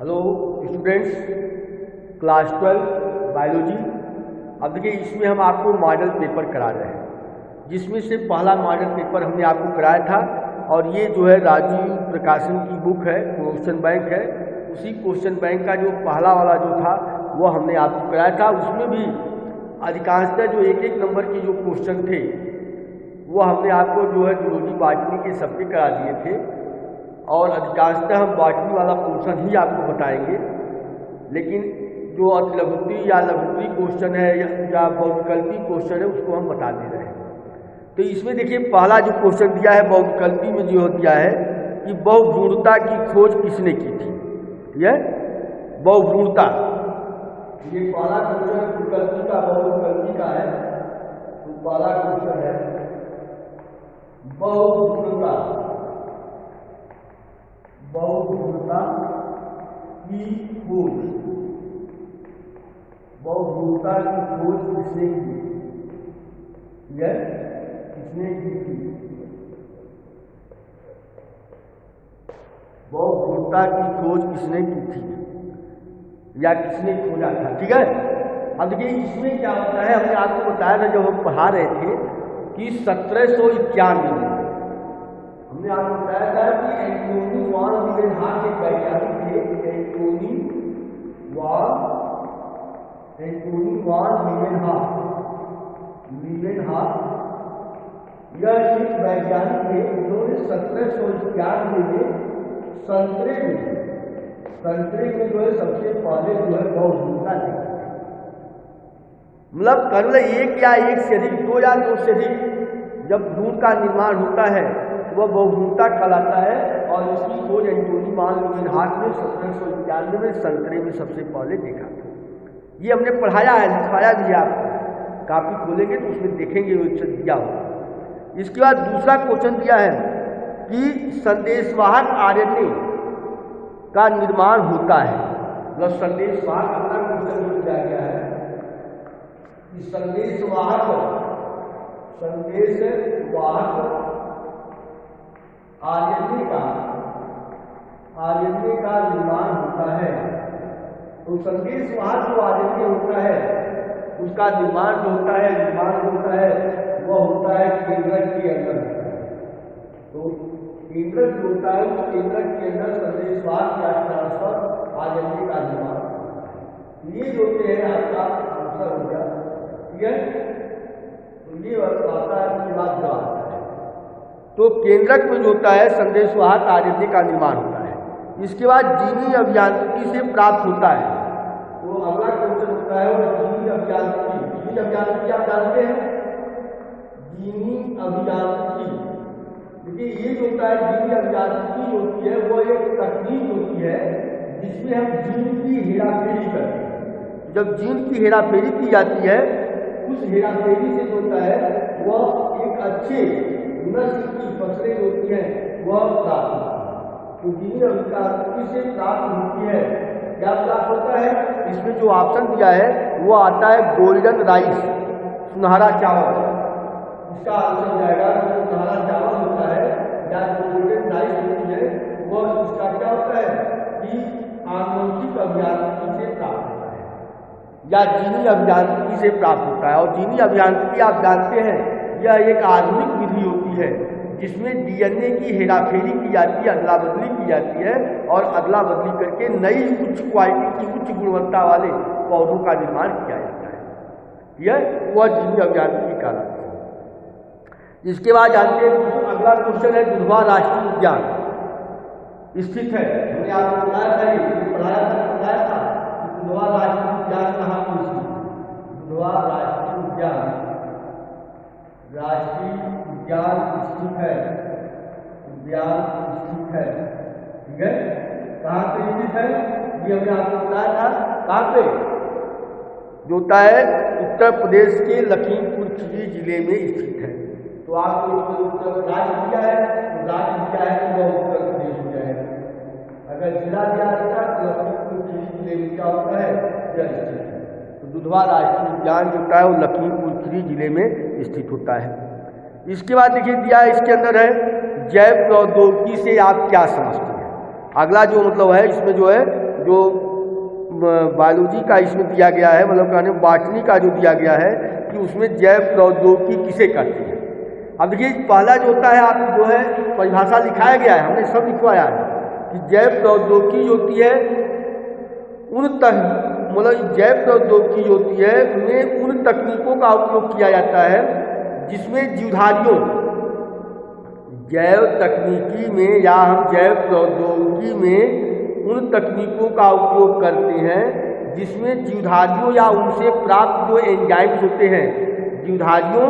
Hello students, class 12 biology. अब देखिए, इसमें हम आपको मॉडल पेपर करा रहे हैं, जिसमें से पहला मॉडल पेपर हमने आपको कराया था। और ये जो है राजीव प्रकाशन की बुक है, क्वेश्चन बैंक है। उसी क्वेश्चन बैंक का जो पहला वाला जो था वो हमने आपको कराया था। उसमें भी अधिकांशतः जो एक एक नंबर के जो क्वेश्चन थे वो हमने आपको जो है जूलॉजी बॉटनी के सबके करा दिए थे। और अधिकांशतः हम बॉटनी वाला पोर्शन ही आपको बताएंगे, लेकिन जो अतिलघुत्तरी या लघुत्तरी क्वेश्चन है या बहुविकल्पी क्वेश्चन है उसको हम बता दे रहे हैं। तो इसमें देखिए, पहला जो क्वेश्चन दिया है बहुविकल्पी में जो दिया है कि बहुभ्रूणता की खोज किसने की थी। यह बहुभ्रूणता, ये पहला क्वेश्चन विकल्पी का बहुविकल्पी का है। तो पहला क्वेश्चन है बहुभ्रूणता की खोज, बहुभ्रूणता की खोज किसने की, यह किसने की थी। बहुभ्रूणता की खोज किसने की थी या किसने खोजा था, ठीक है। अब देखिए, इसमें क्या होता है, हमने आपको बताया था जब हम पढ़ा रहे थे कि 1791 में हमने आपको बताया था कि एंटोनी वॉन लीवेनहॉक एक वैज्ञानिक थे। एंटोनी वॉन लीवेनहॉक यह एक वैज्ञानिक थे। उन्होंने 1791 में संतरे में जो है सबसे पहले जो है बहुभ्रूणता देखी। मतलब केवल एक या एक से अधिक, दो या दो से अधिक जब भ्रूण का निर्माण होता है वह बहुभ्रूणता कहलाता है। और इसकी खोज एंटोनी वॉन लीवेनहॉक ने 1791 में संतरे में सबसे पहले देखा था। ये हमने पढ़ाया है, लिखाया भी है आपको। कापी खोलेंगे तो उसमें देखेंगे वो दिया होगा। इसके बाद दूसरा क्वेश्चन दिया है कि संदेशवाहक आरएनए का निर्माण होता है। मतलब संदेशवाहक, अपना क्वेश्चन जो दिया गया है कि संदेशवाहक आरएनए का निर्माण होता है। तो संदेशवाहक जो आरएनए होता है उसका निर्माण जो होता है वह होता है केंद्रक के अंदर। तो केंद्रक जो होता है उस केंद्रक के अंदर संदेशवाहक या ट्रांसफर आरएनए का निर्माण। ये जो है आपका आंसर हो गया, ठीक है। तो ये आता है कि बात जवाब। तो केंद्रक में जो होता है संदेशवाहक आरएनए का निर्माण होता है। इसके बाद जीनी अभियांत्रिकी से प्राप्त होता है। तो अगला क्वेश्चन होता है वो जीनी अभियांत्रिकी। जीनी अभियांत्रिकी आप जानते हैं, जीनी अभियांत्रिकी। देखिए, ये जो होता है जीनी अभियांत्रिकी होती है वो एक तकनीक होती है जिसमें हम जीन की हेराफेरी करते हैं। जब जीन की हेराफेरी की जाती है, उस हेराफेरी से जो होता है वह एक अच्छे नस्ल की फसलें होती हैं वह प्राप्त होती है। तो जीनी अभियांत्रिकी से प्राप्त होती है। क्या प्राप्त होता है, इसमें जो ऑप्शन दिया है वो आता है गोल्डन राइस, सुनहरा चावल। इसका आंसर जाएगा जो सुनहरा चावल होता है या गोल्डन राइस होती है वह इसका क्या होता है कि आनुवंशिक अभियांत्रिकी से प्राप्त होता है या जीनी अभियांत्रिकी से प्राप्त होता है। और जीनी अभियांत्रिकी आप जानते हैं यह एक आधुनिक विधि होती है जिसमें डीएनए की हेराफेरी की जाती है, अदला बदली की जाती है और अदला बदली करके नई उच्च क्वालिटी की, उच्च गुणवत्ता वाले पौधों का निर्माण किया जाता है। यह वह जीनी अभियांत्रिकी कहलाती है। इसके बाद जानते हैं अगला क्वेश्चन है दुधवा राष्ट्रीय उद्यान स्थित है। हमने आपको बताया था कि बताया था कि दुधवा राष्ट्रीय उद्यान कहाँ पर स्थित है। दुधवा राष्ट्रीय उद्यान स्थित है, ठीक है। कहाँ पे स्थित है ये हमने आपको बताया था। कहाँ पे जो होता है उत्तर प्रदेश के लखीमपुर खीरी जिले में स्थित है। तो आपको उत्तर राज्य दिया है, तो राज्य दिया है तो वह उत्तर प्रदेश हो जाएगा। अगर जिला दिया जाता तो लखीमपुर खीरी जिले में क्या होता है, यह स्थित है। तो दुधवा राष्ट्रीय उद्यान जो होता है वो लखीमपुर खीरी जिले में स्थित होता है। इसके बाद देखिए दिया है, इसके अंदर है जैव प्रौद्योगिकी से आप क्या समझते हैं। अगला जो मतलब है इसमें जो है जो बायोलॉजी का इसमें दिया गया है, मतलब कहने बॉटनी का जो दिया गया है कि उसमें जैव प्रौद्योगिकी किसे कहते हैं। अब देखिए पहला जो होता है, आप जो है परिभाषा लिखाया गया है, हमने सब लिखवाया है कि जैव प्रौद्योगिकी होती है मतलब जैव प्रौद्योगिकी होती है उनमें उन तकनीकों का उपयोग किया जाता है जिसमें जीवधारियों, जैव तकनीकी में या हम जैव प्रौद्योगिकी में उन तकनीकों का उपयोग करते हैं जिसमें जीवधारियों या उनसे प्राप्त जो एंजाइम्स होते हैं, जीवधारियों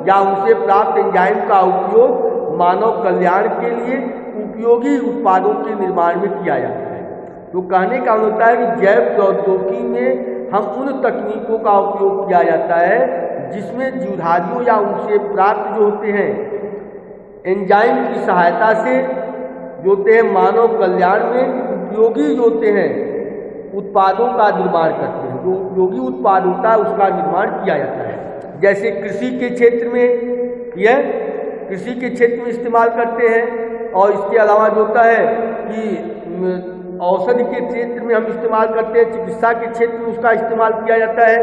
या उनसे प्राप्त एंजाइम का उपयोग मानव कल्याण के लिए उपयोगी उत्पादों के निर्माण में किया जाता है। तो कहने का होता है कि जैव प्रौद्योगिकी में हम उन तकनीकों का उपयोग किया जाता है जिसमें जीवधारियों या उनसे प्राप्त जो होते हैं एंजाइम की सहायता से जो होते हैं मानव कल्याण में उपयोगी जो होते हैं उत्पादों का निर्माण करते हैं। जो उपयोगी उत्पाद होता है उसका निर्माण किया जाता है। जैसे कृषि के क्षेत्र में यह कृषि के क्षेत्र में इस्तेमाल करते हैं, और इसके अलावा जो होता है कि औषधि के क्षेत्र में हम इस्तेमाल करते हैं, चिकित्सा के क्षेत्र में उसका इस्तेमाल किया जाता है,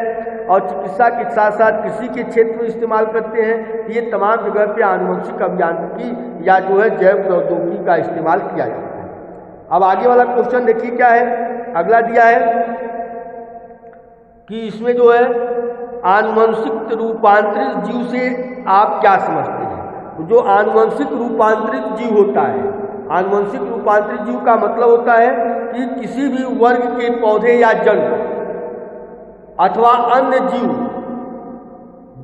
और चिकित्सा के साथ साथ कृषि के क्षेत्र में इस्तेमाल करते हैं। ये तमाम जगह पे आनुवंशिक अभियांत्रिकी या जो है जैव प्रौद्योगिकी का इस्तेमाल किया जाता है। अब आगे वाला क्वेश्चन देखिए क्या है, अगला दिया है कि इसमें जो है आनुवंशिक रूपांतरित जीव से आप क्या समझते हैं। तो जो आनुवंशिक रूपांतरित जीव होता है, आनुवंशिक रूपांतरित जीव का मतलब होता है कि किसी भी वर्ग के पौधे या जंतु अथवा अन्य जीव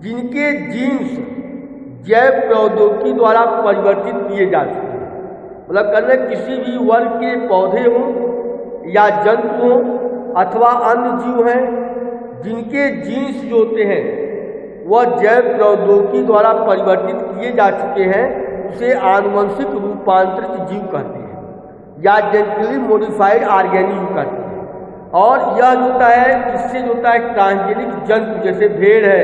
जिनके जीन्स जैव प्रौद्योगिकी द्वारा परिवर्तित किए जा चुके हैं, मतलब कहने किसी भी वर्ग के पौधे हों या जंतु हों अथवा अन्य जीव हैं जिनके जीन्स जो होते हैं वह जैव प्रौद्योगिकी द्वारा परिवर्तित किए जा चुके हैं, उसे आनुवंशिक रूपांतरित जीव कहते हैं या जेनेटिकली मॉडिफाइड ऑर्गेनिज्म कहते हैं। और यह जो होता है इससे जो होता है ट्रांसजेनिक जंतु जैसे भेड़ है,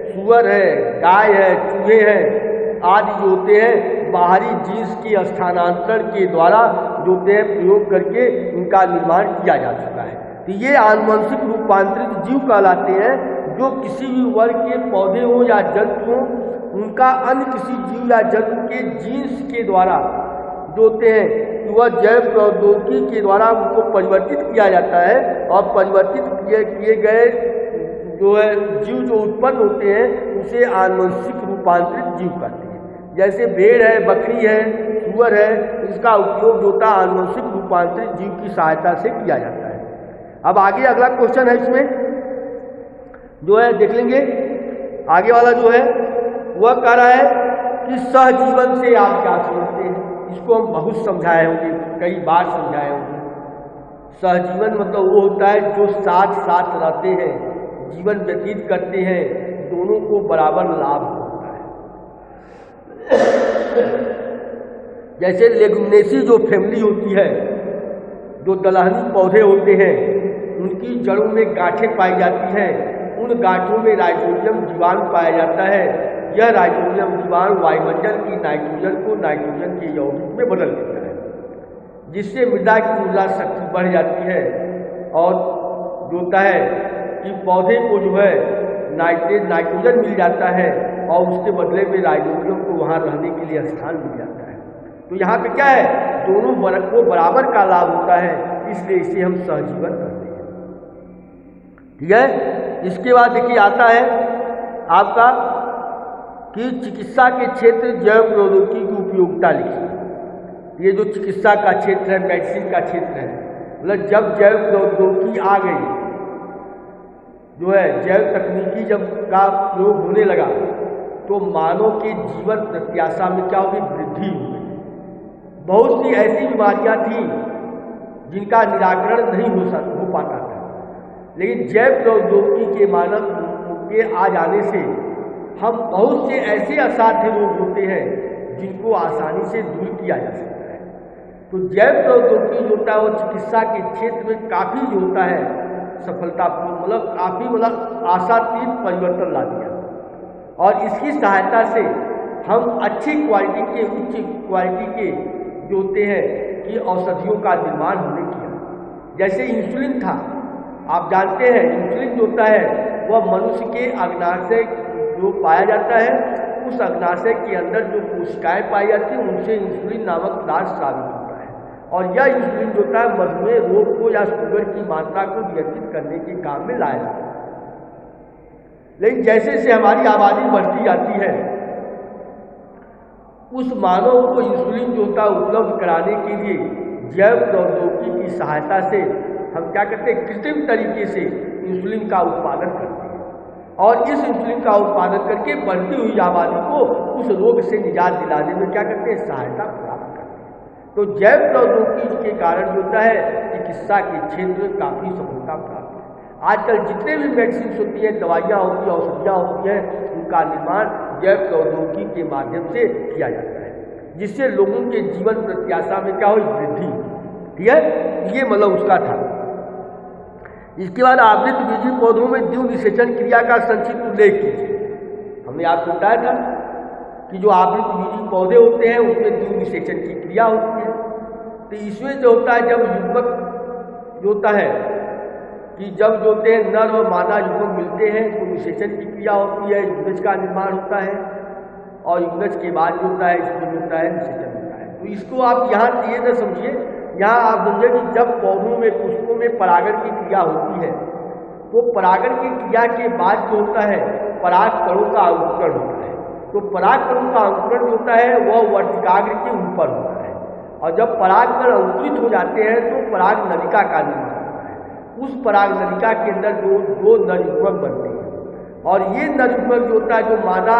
सूअर है, गाय है, चूहे हैं आदि जो होते हैं बाहरी जीन्स के स्थानांतरण के द्वारा जो होते हैं प्रयोग करके इनका निर्माण किया जा चुका है। तो ये आनुवंशिक रूपांतरित जीव कहलाते हैं, जो किसी भी वर्ग के पौधे हों या जंतु हों उनका अन्य किसी जीव या जंतु के जीन्स के द्वारा जो होते हैं कि वह जैव प्रौद्योगिकी के द्वारा उनको परिवर्तित किया जाता है, और परिवर्तित किए गए जो है जीव जो उत्पन्न होते हैं उसे आनुवंशिक रूपांतरित जीव कहते हैं। जैसे भेड़ है, बकरी है, सूअर है, इसका उपयोग जो होता है आनुवंशिक रूपांतरित जीव की सहायता से किया जाता है। अब आगे अगला क्वेश्चन है, इसमें जो है देख लेंगे आगे वाला जो है वह कह रहा है कि सहजीवन से आप क्या समझते हैं। इसको हम बहुत समझाए होंगे, कई बार समझाए होंगे। सहजीवन मतलब वो होता है जो साथ साथ रहते हैं, जीवन व्यतीत करते हैं, दोनों को बराबर लाभ होता है। जैसे लेगुमिनेसी जो फैमिली होती है, जो दलहनी पौधे होते हैं उनकी जड़ों में गांठें पाई जाती हैं, उन गांठों में राइजोबियम जीवाणु पाया जाता है। यह राइजोबियम जीवाणु वायुमंडल की नाइट्रोजन को नाइट्रोजन के यौगिक में बदल देता है, जिससे मृदा की ऊर्जा शक्ति बढ़ जाती है, और जो होता है कि पौधे को जो है नाइट्रोजन मिल जाता है, और उसके बदले में राइजोबियम को वहाँ रहने के लिए स्थान मिल जाता है। तो यहाँ पे क्या है, दोनों वर्ग को बराबर का लाभ होता है, इसलिए इसे हम सहजीवन कहते हैं। ठीक है। इसके बाद देखिए आता है आपका कि चिकित्सा के क्षेत्र जैव प्रौद्योगिकी की उपयोगिता लिखी। ये जो चिकित्सा का क्षेत्र है, मेडिसिन का क्षेत्र है, मतलब जब जैव प्रौद्योगिकी आ गई, जो है जैव तकनीकी जब का प्रयोग होने लगा, तो मानव के जीवन प्रत्याशा में क्या होगी, वृद्धि हुई। बहुत सी ऐसी बीमारियां थी जिनका निराकरण नहीं हो पाता था, लेकिन जैव प्रौद्योगिकी के मानव के आ जाने से हम बहुत से ऐसे असाध्य रोग होते हैं जिनको आसानी से दूर किया जा सकता है। तो जैव प्रौद्योगिकी जो होता है वो चिकित्सा के क्षेत्र में काफ़ी जो होता है सफलतापूर्ण, मतलब काफ़ी मतलब आशातीत परिवर्तन ला दिया, और इसकी सहायता से हम अच्छी क्वालिटी के, उच्च क्वालिटी के जो होते हैं कि औषधियों का निर्माण होने किया। जैसे इंसुलिन था, आप जानते हैं इंसुलिन जो होता है वह मनुष्य के अग्नाशय जो पाया जाता है, उस अग्नाशय के अंदर जो कोशिकाएं पाई जाती हैं उनसे इंसुलिन नामक पदार्थ स्रावित होता है। और यह इंसुलिन जो होता है मधुमेह रोग को या शुगर की मात्रा को नियंत्रित करने के काम में लाया जाता है। लेकिन जैसे जैसे हमारी आबादी बढ़ती जाती है, उस मानव को इंसुलिन जो होता है उपलब्ध कराने के लिए जैव प्रौद्योगिकी की सहायता से हम क्या करते हैं, कृत्रिम तरीके से इंसुलिन का उत्पादन करते हैं और इस इंसुलिन का उत्पादन करके बढ़ती हुई आबादी को उस रोग से निजात दिलाने में क्या करते हैं, सहायता प्राप्त करते हैं। तो जैव प्रौद्योगिकी के कारण जो होता है चिकित्सा के क्षेत्र में काफ़ी सफलता प्राप्त है। आजकल जितने भी मेडिसिन होती हैं, दवाइयाँ होती हैं, औषधियाँ होती हैं, उनका निर्माण जैव प्रौद्योगिकी के माध्यम से किया जाता है, जिससे लोगों के जीवन प्रत्याशा में क्या हो, वृद्धि। ठीक है, ये मतलब उसका था। इसके बाद आवृतबीजी पौधों में द्वितीय निषेचन क्रिया का संक्षिप्त उल्लेख कीजिए। हमने आपको बताया था कि जो आवृतबीजी पौधे होते हैं उसमें द्वितीय निषेचन की क्रिया होती है। तो इसमें जो होता है, जब युग्मक जो होता है कि जब जो होते हैं नर और मादा युग्मक मिलते हैं तो निषेचन की क्रिया होती है, युग्मज का निर्माण होता है और युग्मज के बाद जो होता है इसमें जो होता है निषेचन होता है। तो इसको आप यहाँ ये न समझिए, यहाँ आप समझिए कि जब पौधों में पुष्पों में परागण की क्रिया होती है तो परागण की क्रिया के बाद जो होता है पराग कणों का अंकुरण होता है। तो पराग कणों का अंकुरण जो होता है वह वर्तिकाग्र के ऊपर होता है और जब पराग कण अंकुरित हो जाते हैं तो पराग नलिका का निर्माण होता है। उस पराग नलिका के अंदर दो नर युग्मक बनते हैं और ये नर युग्मक जो होता है जो मादा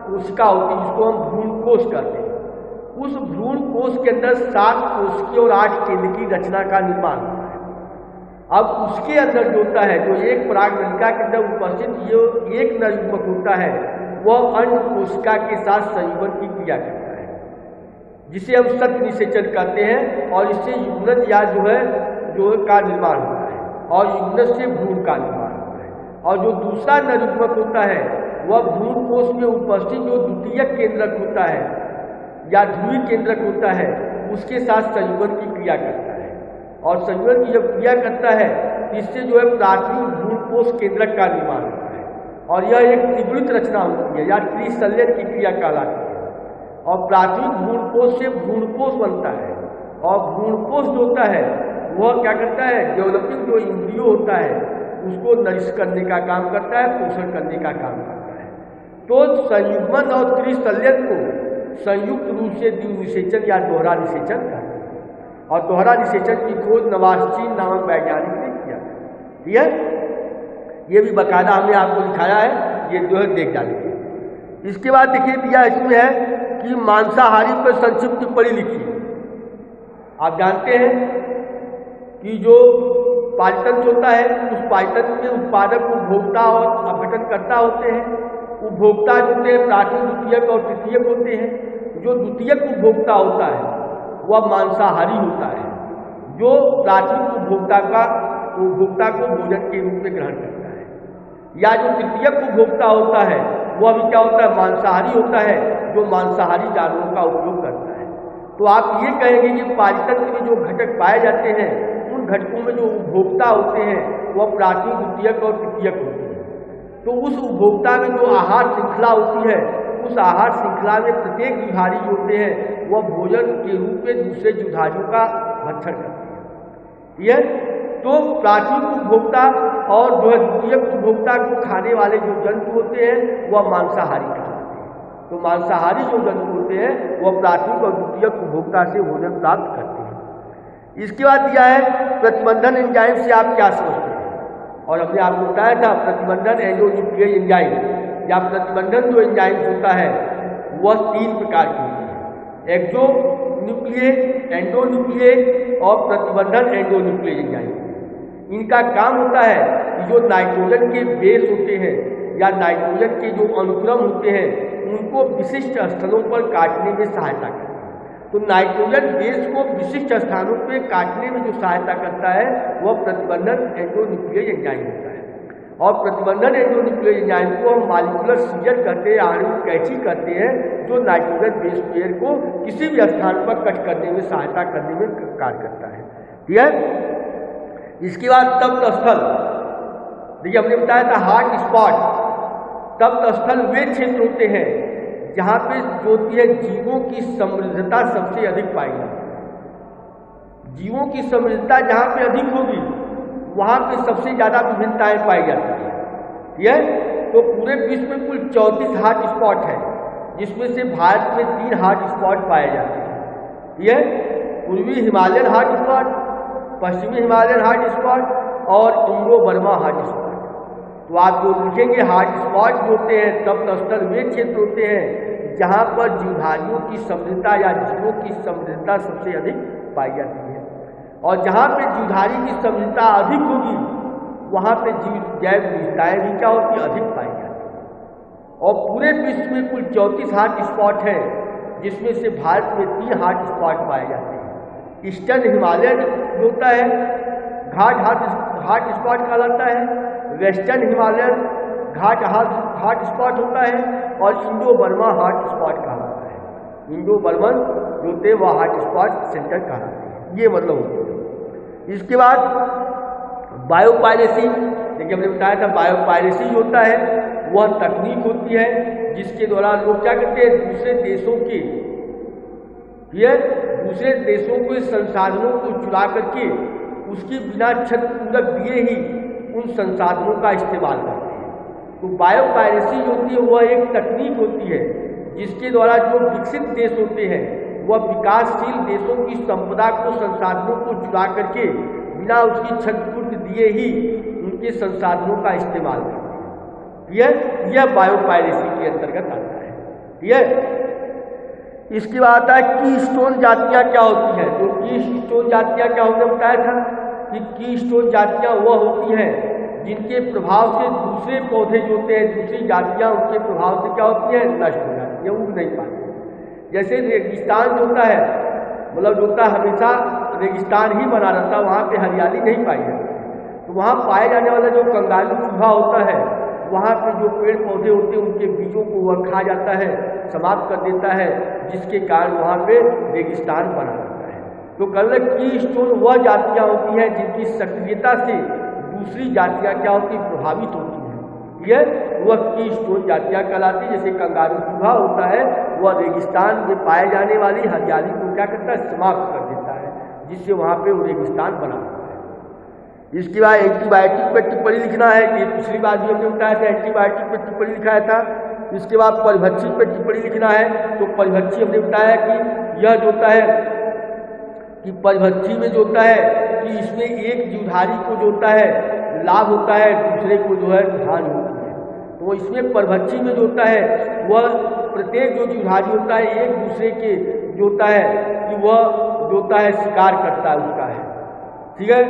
कोशिका होती है जिसको हम भ्रूण कोश कहते हैं, उस भ्रूण कोश के अंदर 7 कोशिकीय और 8 केंद्रीय रचना का निर्माण होता है। अब उसके अंदर जो होता है जो एक पराग नलिका के अंदर उपस्थित ये एक नर युग्मक होता है वह अन्य कोशिका के साथ संयुग्मन की क्रिया करता है, जिसे हम सत्य निषेचन कहते हैं और इससे युग्मज या जो का निर्माण होता है और युग्मज से भ्रूण का निर्माण होता है। और जो दूसरा नर युग्मक होता है वह भ्रूण कोश में उपस्थित जो द्वितीयक केंद्रक होता है या ध्रुवीय केंद्रक होता है उसके साथ संयुग्मन की क्रिया करता है और संयुग्मन की जब क्रिया करता है इससे जो है प्राथमिक भ्रूण कोश केंद्रक का निर्माण होता है और यह एक त्रिगुणित रचना होती है या त्रिसल्यन की क्रिया कहलाती है। और प्राथमिक भ्रूण कोश से भ्रूणकोश बनता है और भ्रूणकोश जो होता है वह क्या करता है, डेवलपिंग जो इंद्रियो होता है उसको नरिश करने का काम करता है, पोषण करने का काम करता है। तो संयुग्मन और त्रिसल्यन को संयुक्त रूप से द्वितीय निषेचन या दोहरा निषेचन कहते हैं और दोहरा निषेचन की खोज नवास्टीन नामक वैज्ञानिक ने किया। ठीक है, ये भी बकायदा हमने आपको दिखाया है, ये जो है देख डालेंगे। इसके बाद देखिए दिया इसमें है कि मांसाहारी पर संक्षिप्त टिप्पणी लिखी। आप जानते हैं कि जो पाचन होता है उस पाचन में उत्पादक उपभोक्ता और अपघटनकर्ता होते हैं। उपभोक्ता जो होते हैं प्राथमिक, द्वितीयक और तृतीयक होते हैं। जो द्वितीयक उपभोक्ता होता है वह मांसाहारी होता है, जो प्राथमिक उपभोक्ता को भोजन के रूप में ग्रहण करता है। या जो तृतीयक उपभोक्ता होता है वह भी क्या होता है, मांसाहारी होता है, जो मांसाहारी जानवरों का उपयोग करता है। तो आप ये कहेंगे कि पाचन में जो घटक पाए जाते हैं उन घटकों में जो उपभोक्ता होते हैं वह प्राथमिक, द्वितीयक और तृतीयक होते हैं। तो उस उपभोक्ता में जो आहार श्रृंखला होती है उस आहार श्रृंखला में प्रत्येक जीवधारी जो होते हैं वह भोजन के रूप में दूसरे जीवधारियों का भक्षण करते हैं। यह तो प्राथमिक उपभोक्ता और जो है द्वितीयक उपभोक्ता को खाने वाले जो जंतु होते हैं वह मांसाहारी कहलाते हैं। तो मांसाहारी जो जंतु होते हैं वह प्राथमिक और द्वितीयक उपभोक्ता से भोजन प्राप्त करते हैं। इसके बाद दिया है प्रतिबंधन एंजाइम से आप क्या समझते हैं। और हमने आपको बताया था प्रतिबंधन एंडोन्यूक्लियस एंजाइम या प्रतिबंधन जो एंजाइम होता है वह 3 प्रकार के होते हैं, एक्सोन्यूक्लियस, एंडोन्यूक्लियस और प्रतिबंधन एंडोन्यूक्लियस एंजाइम। इनका काम होता है कि जो नाइट्रोजन के बेस होते हैं या नाइट्रोजन के जो अनुक्रम होते हैं उनको विशिष्ट स्थलों पर काटने में सहायता करते हैं। तो नाइट्रोजन बेस को विशिष्ट स्थानों पे काटने में जो सहायता करता है वह प्रतिबंधन एंडोन्यूक्लियस एंजाइम होता है। और प्रतिबंधन एंडोन्यूक्लियस एंजाइम को हम मॉलिक्यूलर सीजर करते हैं, आणविक कैंची करते हैं, जो नाइट्रोजन बेस पेयर को किसी भी स्थान पर कट करने में सहायता करने में कार्य करता है। ठीक है, इसके बाद तप्त स्थल, देखिए हमने बताया था हॉट स्पॉट। तप्त स्थल वे क्षेत्र होते हैं जहाँ पे जो होती है जीवों की समृद्धता सबसे अधिक पाई जाती है। जीवों की समृद्धता जहाँ पे अधिक होगी वहाँ पे सबसे ज़्यादा विभिन्नताएं पाई जाती है। ठीक है, तो पूरे विश्व में कुल 34 हॉट स्पॉट है, जिसमें से भारत में 3 हॉट स्पॉट पाए जाते हैं। ठीक है, पूर्वी हिमालयन हॉट स्पॉट, पश्चिमी हिमालयन हॉट स्पॉट और इंडो बर्मा हॉट स्पॉट। तो आप जो लिखेंगे हॉट स्पॉट जो होते हैं तप्त स्थल वे क्षेत्र होते हैं जहाँ पर जीवधारियों की समृद्धता या जीवों की समृद्धता सबसे अधिक पाई जाती है। और जहाँ पे जीवधारी की समृद्धता अधिक होगी वहाँ पे जैव विविधताएँ भी क्या होती है, अधिक पाई जाती है। और पूरे विश्व में कुल 34 हॉट स्पॉट है, जिसमें से भारत में 3 हॉट स्पॉट पाए जाते हैं। ईस्टर्न हिमालयन जो होता है घाट हॉट स्पॉट कहलाता है, वेस्टर्न हिमालयन घाट हॉट स्पॉट होता है और इंडो बर्मा हॉट स्पॉट कहलाता है। इंडो बर्मन जो होते हैं वह हॉट स्पॉट सेंटर कहलाते हैं। ये मतलब होता है। इसके बाद बायोपायरेसी, देखिए हमने बताया था बायोपायरेसी जो होता है वह तकनीक होती है जिसके द्वारा लोग क्या करते हैं, दूसरे देशों के संसाधनों को चुरा करके उसकी बिना छत पूरक दिए ही उन संसाधनों का इस्तेमाल करते हैं। तो बायोपायरेसी जो होती है वह एक तकनीक होती है जिसके द्वारा जो विकसित देश होते हैं वह विकासशील देशों की संपदा को, संसाधनों को चुरा करके बिना उसकी क्षतिपूर्ति दिए ही उनके संसाधनों का इस्तेमाल करते हैं। यह बायोपायरेसी के अंतर्गत आता है। ठीक है, इसके बाद आता है की स्टोन जातियाँ क्या होती हैं। तो की स्टोन जातियाँ क्या होती है, बताया था कि की स्टोन जातियाँ वह होती हैं जिनके प्रभाव से दूसरे पौधे जो होते हैं, दूसरी जातियाँ उनके प्रभाव से क्या होती हैं, नष्ट हो जाती है, उग नहीं पाती। जैसे रेगिस्तान जो होता है, मतलब जो होता है हमेशा रेगिस्तान ही बना रहता है, वहाँ पे हरियाली नहीं पाई जाती। तो वहाँ पाए जाने वाला जो कंगारू चूहा होता है, वहाँ पे जो पेड़ पौधे होते हैं उनके बीजों को वह खा जाता है, समाप्त कर देता है, जिसके कारण वहाँ पे रेगिस्तान बना रहता है। तो कल की स्टोन वह जातियाँ होती हैं जिनकी सक्रियता से दूसरी जातियाँ क्या होती, प्रभावित होती हैं। यह वह की स्टोन जातियाँ कहलाती है। जैसे कंगारू चूहा होता है, वह रेगिस्तान में पाए जाने वाली हरियाली को क्या करता है, समाप्त कर देता है, जिससे वहाँ पे वो रेगिस्तान बना होता है। इसके बाद एंटीबायोटिक पर टिप्पणी लिखना है कि पिछली बार भी हमने बताया था एंटीबायोटिक पर टिप्पणी लिखाया था। इसके बाद परिभक्षी पर टिप्पणी लिखना है। तो परिभक्षी हमने बताया कि यह जो होता है कि परिभक्षी में जो होता है कि इसमें एक जीवधारी को जो होता है लाभ होता है, दूसरे को जो है हानि होती है। तो इसमें परिभक्षी में जो होता है वह प्रत्येक जो जीवधारी होता है एक दूसरे के जो होता है कि वह जो होता है शिकार करता है उसका है। ठीक है,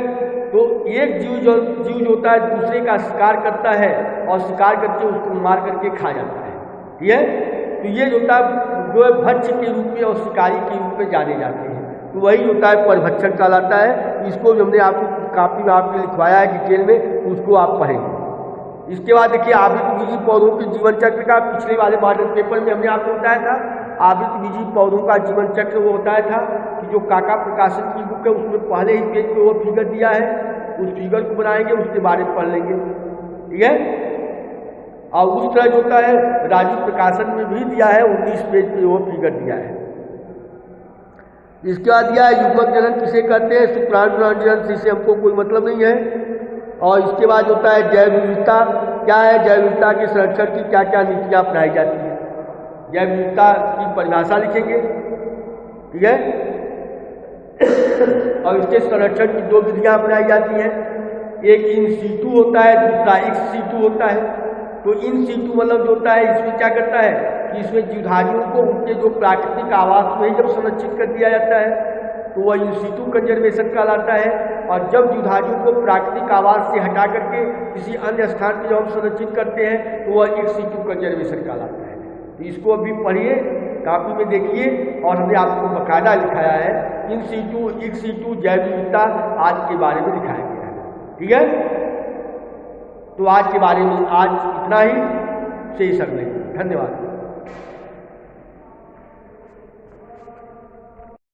तो एक जीव जो होता है दूसरे का शिकार करता है और शिकार करके उसको मार करके खा जाता है। ठीक है, तो ये जो होता है जो है भक्ष्य के रूप में और शिकारी के रूप में जाने जाते हैं। तो वही होता है परिभक्षण कहलाता है। इसको जो हमने आपको कापी में आपने लिखवाया है डिटेल में, उसको आप पढ़ेंगे। इसके बाद देखिए आवृतबीजी पौधों के जीवन चक्र का पिछले वाले मॉडल पेपर में हमने आपको बताया था। आवृतबीजी पौधों का जीवन चक्र वो बताया था कि जो काका प्रकाशन की बुक है उसमें पहले ही पेज पे वो फिगर दिया है, उस फिगर को बनाएंगे, उसके बारे में पढ़ लेंगे। ठीक है, और उस तरह जो होता है राजू प्रकाशन में भी दिया है, 19 पेज पे वो फिगर दिया है। इसके बाद दिया है युग्मक जनन किसे कहते हैं, शुक्राणु जनन से हमको कोई मतलब नहीं है। और इसके बाद होता है जैव विविधता क्या है, जैव विविधता के संरक्षण की क्या क्या नीतियाँ अपनाई जाती हैं। जैव विविधता की परिभाषा लिखेंगे। ठीक है, और इसके संरक्षण की 2 विधियाँ अपनाई जाती हैं। एक इन सीटू होता है, दूसरा एक्स सीटू होता है। तो इन सीटू मतलब जो होता है इसमें क्या करता है कि इसमें जीवधारियों को उनके जो प्राकृतिक आवास में ही जब संरक्षित कर दिया जाता है तो वह इन सीटू कंजर्वेशन कहलाता है। और जब जीवधारियों को प्राकृतिक आवास से हटा करके किसी अन्य स्थान पर जब हम संरक्षित करते हैं तो वह एक सीटू कंजर्वेशन कहलाता है। तो इसको अभी पढ़िए, कापी में देखिए, और हमने आपको बाकायदा लिखाया है इन सीटू एक सीटू जैव विविधता आज के बारे में लिखाया गया है। ठीक है, तो आज के बारे में आज इतना ही, शेष अगले। धन्यवाद।